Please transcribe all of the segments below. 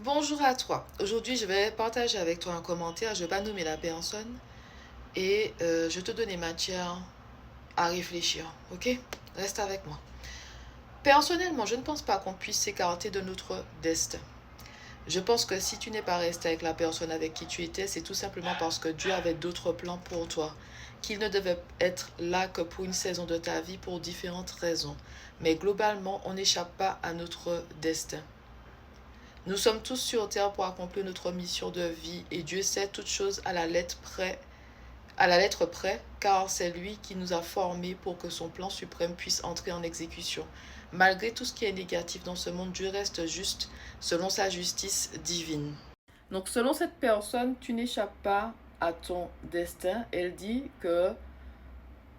Bonjour à toi. Aujourd'hui, je vais partager avec toi un commentaire. Je ne vais pas nommer la personne et je te donner matière à réfléchir. Ok? Reste avec moi. Personnellement, je ne pense pas qu'on puisse s'écarter de notre destin. Je pense que si tu n'es pas resté avec la personne avec qui tu étais, c'est tout simplement parce que Dieu avait d'autres plans pour toi, qu'il ne devait être là que pour une saison de ta vie pour différentes raisons. Mais globalement, on n'échappe pas à notre destin. Nous sommes tous sur terre pour accomplir notre mission de vie et Dieu sait toutes choses à la lettre près, car c'est lui qui nous a formés pour que son plan suprême puisse entrer en exécution. Malgré tout ce qui est négatif dans ce monde, Dieu reste juste selon sa justice divine. Donc selon cette personne, tu n'échappes pas à ton destin. Elle dit que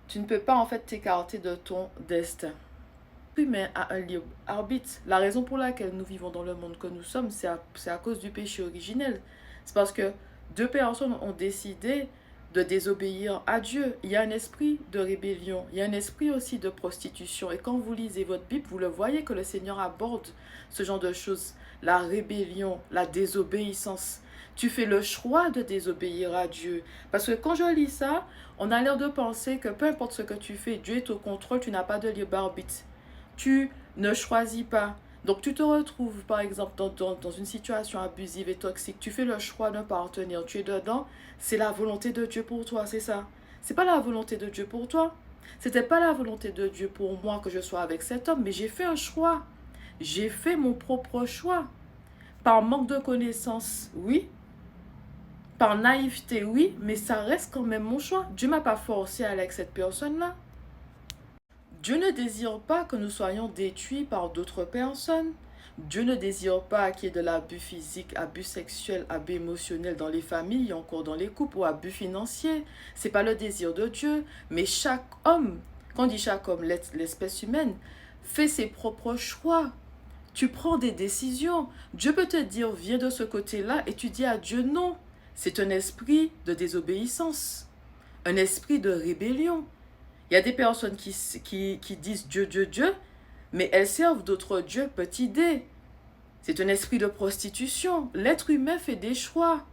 tu ne peux pas en fait t'écarter de ton destin. L'humain a un libre arbitre. La raison pour laquelle nous vivons dans le monde que nous sommes, c'est à cause du péché originel. C'est parce que deux personnes ont décidé de désobéir à Dieu. Il y a un esprit de rébellion, il y a un esprit aussi de prostitution. Et quand vous lisez votre Bible, vous le voyez que le Seigneur aborde ce genre de choses. La rébellion, la désobéissance. Tu fais le choix de désobéir à Dieu. Parce que quand je lis ça, on a l'air de penser que peu importe ce que tu fais, Dieu est au contrôle, tu n'as pas de libre arbitre. Tu ne choisis pas. Donc tu te retrouves par exemple dans une situation abusive et toxique, tu fais le choix d'un partenaire, tu es dedans, c'est la volonté de Dieu pour toi, c'est ça. C'est pas la volonté de Dieu pour toi. C'était pas la volonté de Dieu pour moi que je sois avec cet homme, mais j'ai fait un choix. J'ai fait mon propre choix. Par manque de connaissances, oui. Par naïveté, oui, mais ça reste quand même mon choix. Dieu m'a pas forcé à aller avec cette personne-là. Dieu ne désire pas que nous soyons détruits par d'autres personnes. Dieu ne désire pas qu'il y ait de l'abus physique, abus sexuel, abus émotionnel dans les familles, encore dans les couples ou abus financiers. C'est pas le désir de Dieu, mais chaque homme, quand on dit chaque homme, l'espèce humaine, fait ses propres choix. Tu prends des décisions. Dieu peut te dire, viens de ce côté-là, et tu dis à Dieu non. C'est un esprit de désobéissance, un esprit de rébellion. Il y a des personnes qui disent Dieu, Dieu, Dieu, mais elles servent d'autres dieux petit d. C'est un esprit de prostitution. L'être humain fait des choix.